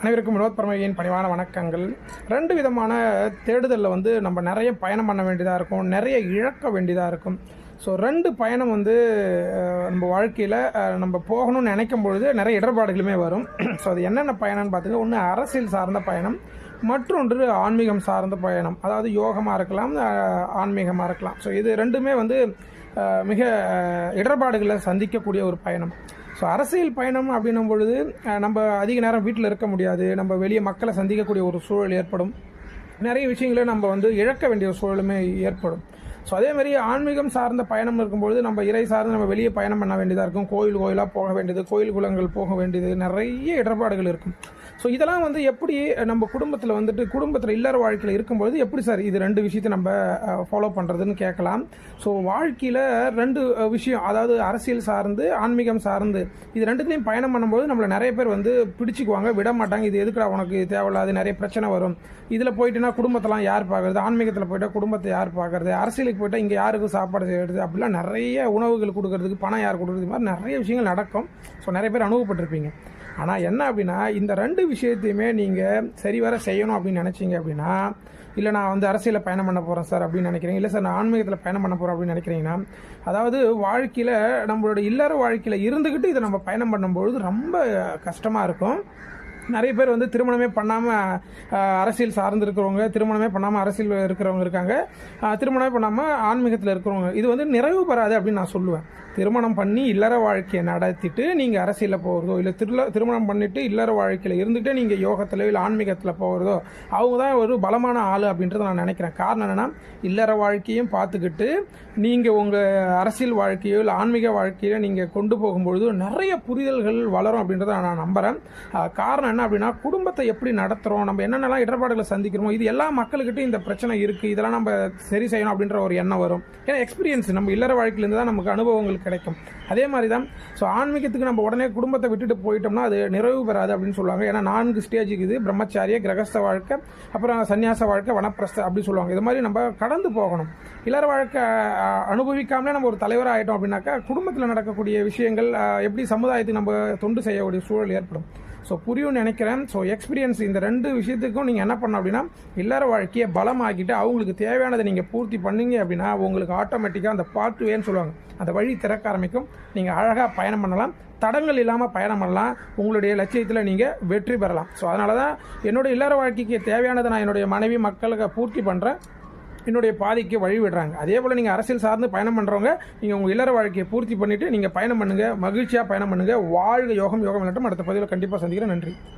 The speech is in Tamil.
அனைவருக்கும் வினோத் பரமேயின் பணிவான வணக்கங்கள். 2 விதமான தேடுதலில் நம்ம நிறைய பயணம் பண்ண வேண்டியதாக இருக்கும், நிறைய இழக்க வேண்டியதாக இருக்கும். ஸோ 2 பயணம் நம்ம வாழ்க்கையில் நம்ம போகணும்னு நினைக்கும் பொழுது நிறைய இடர்பாடுகளுமே வரும். ஸோ அது என்னென்ன பயணம்னு பார்த்துங்க. ஒன்று அரசியல் சார்ந்த பயணம், மற்றொன்று ஆன்மீகம் சார்ந்த பயணம். அதாவது யோகமாக இருக்கலாம், ஆன்மீகமாக இருக்கலாம். ஸோ இது ரெண்டுமே மிக இடர்பாடுகளை சந்திக்கக்கூடிய ஒரு பயணம். ஸோ அரசியல் பயணம் அப்படின்னும் பொழுது நம்ம அதிக நேரம் வீட்டில் இருக்க முடியாது, நம்ம வெளியே மக்களை சந்திக்கக்கூடிய ஒரு சூழல் ஏற்படும், நிறைய விஷயங்களை நம்ம இழக்க வேண்டிய ஒரு சூழலுமே ஏற்படும். ஸோ அதேமாதிரி ஆன்மீகம் சார்ந்த பயணம் இருக்கும்பொழுது நம்ம இறை சார்ந்து நம்ம வெளியே பயணம் பண்ண வேண்டியதாக இருக்கும், கோயிலாக போக வேண்டியது, கோயில் குளங்கள் போக வேண்டியது, நிறைய இடர்பாடுகள் இருக்கும். ஸோ இதெல்லாம் எப்படி நம்ம குடும்பத்தில் இல்லற வாழ்க்கையில் இருக்கும்பொழுது எப்படி சார் இது 2 விஷயத்தை நம்ம ஃபாலோ பண்ணுறதுன்னு கேட்கலாம். ஸோ வாழ்க்கையில் 2 விஷயம், அதாவது அரசியல் சார்ந்து ஆன்மீகம் சார்ந்து, இது 2த்தையும் பயணம் பண்ணும்போது நம்மளை நிறைய பேர் பிடிச்சிக்குவாங்க, விட மாட்டாங்க. இது எதுக்குடா உனக்கு தேவையில்லாது, நிறைய பிரச்சனை வரும். இதில் போயிட்டுனா குடும்பத்தெல்லாம் யார் பார்க்குறது, ஆன்மீகத்தில் போயிட்டால் குடும்பத்தை யார் பார்க்குறது, அரசியலுக்கு போயிட்டால் இங்கே யாருக்கும் சாப்பாடு செய்கிறது, அப்படிலாம் நிறைய உணவுகள் கொடுக்கறதுக்கு பணம் யார் கொடுக்குறது, மாதிரி நிறைய விஷயங்கள் நடக்கும். ஸோ நிறைய பேர் அனுபவப்பட்டிருப்பீங்க. ஆனால் என்ன அப்படின்னா, இந்த 2 விஷயத்தையுமே நீங்கள் சரிவர செய்யணும் அப்படின்னு நினச்சிங்க அப்படின்னா, இல்லை நான் அரசியலில் பயணம் பண்ண போகிறேன் சார் அப்படின்னு நினைக்கிறீங்க, இல்லை சார் நான் ஆன்மீகத்தில் பயணம் பண்ண போகிறேன் அப்படின்னு நினைக்கிறீங்கன்னா, அதாவது வாழ்க்கையில் நம்மளோட இல்லற வாழ்க்கையில் இருந்துக்கிட்டு இதை நம்ம பயணம் பண்ணும்பொழுது ரொம்ப கஷ்டமாக இருக்கும். நிறைய பேர் திருமணமே பண்ணாமல் அரசியல் சார்ந்து இருக்கிறவங்க, திருமணமே பண்ணாமல் அரசியல் இருக்கிறவங்க இருக்காங்க, திருமணமே பண்ணாமல் ஆன்மீகத்தில் இருக்கிறவங்க. இது நிறைவு பெறாது அப்படின்னு நான் சொல்லுவேன். திருமணம் பண்ணி இல்லற வாழ்க்கையை நடத்திட்டு நீங்கள் அரசியலில் போகிறதோ, இல்லை திருமணம் பண்ணிவிட்டு இல்லற வாழ்க்கையில் இருந்துகிட்டே நீங்கள் யோகத்தில் இல்லை ஆன்மீகத்தில் போகிறதோ, அவங்க தான் ஒரு பலமான ஆள் அப்படின்றத நான் நினைக்கிறேன். காரணம் என்னென்னா, இல்லற வாழ்க்கையும் பார்த்துக்கிட்டு நீங்கள் உங்கள் அரசியல் வாழ்க்கையோ இல்லை ஆன்மீக வாழ்க்கையோ நீங்கள் கொண்டு போகும்பொழுது நிறைய புரிதல்கள் வளரும் அப்படின்றத நான் நம்புகிறேன். காரணம் என்ன அப்படின்னா, குடும்பத்தை எப்படி நடத்துகிறோம், நம்ம என்னென்னலாம் இடர்பாடுகளை சந்திக்கிறோமோ, இது எல்லா மக்கள்கிட்டையும் இந்த பிரச்சனை இருக்குது, இதெல்லாம் நம்ம சரி செய்யணும் அப்படின்ற ஒரு எண்ணம் வரும். ஏன்னா எக்ஸ்பீரியன்ஸ் நம்ம இல்லற வாழ்க்கையிலேருந்து தான் நமக்கு அனுபவங்கள் கிடைக்கும். அதே மாதிரி தான் ஸோ ஆன்மீகத்துக்கு நம்ம உடனே குடும்பத்தை விட்டுட்டு போயிட்டோம்னா அது நிறைவு பெறாது அப்படின்னு சொல்லுவாங்க. ஏன்னா 4 ஸ்டேஜ் இருக்குது: பிரம்மச்சாரிய, கிரகஸ்த வாழ்க்கை, அப்புறம் சன்னியாச வாழ்க்கை, வனப்பிரஸ்த அப்படி சொல்லுவாங்க. இது மாதிரி நம்ம கடந்து போகணும். இல்லற வாழ்க்கை அனுபவிக்காமலே நம்ம ஒரு தலைவராக ஆகிட்டோம் அப்படின்னாக்கா, குடும்பத்தில் நடக்கக்கூடிய விஷயங்கள் எப்படி சமுதாயத்துக்கு நம்ம தொண்டு செய்யக்கூடிய சூழல் ஏற்படும். ஸோ புரியும்னு நினைக்கிறேன். ஸோ எக்ஸ்பீரியன்ஸ் இந்த 2 விஷயத்துக்கும் நீங்கள் என்ன பண்ணணும் அப்படின்னா, இல்லற வாழ்க்கையை பலமாக்கிட்டு அவங்களுக்கு தேவையானதை நீங்கள் பூர்த்தி பண்ணீங்க அப்படின்னா, உங்களுக்கு ஆட்டோமேட்டிக்காக அந்த பாத்வேன்னு சொல்லுவாங்க, அந்த வழி திறக்க ஆரம்பிக்கும். நீங்கள் அழகாக பயணம் பண்ணலாம், தடங்கள் இல்லாமல் பயணம் பண்ணலாம், உங்களுடைய லட்சியத்தில் நீங்கள் வெற்றி பெறலாம். ஸோ அதனால தான் என்னுடைய இல்லற வாழ்க்கைக்கு தேவையானதை நான் என்னுடைய மனைவி மக்களுக்கு பூர்த்தி பண்ணுறேன், என்னுடைய பாதைக்கு வழி விடுறாங்க. அதே போல் நீங்கள் அரசியல் சார்ந்து பயணம் பண்ணுறவங்க, நீங்கள் உங்கள் இல்லற வாழ்க்கையை பூர்த்தி பண்ணிவிட்டு நீங்கள் பயணம் பண்ணுங்கள், மகிழ்ச்சியாக பயணம் பண்ணுங்கள். வாழ்க யோகம், யோகம் இல்லாட்டும். அடுத்த பதிவில் கண்டிப்பாக சந்திக்கிறேன். நன்றி.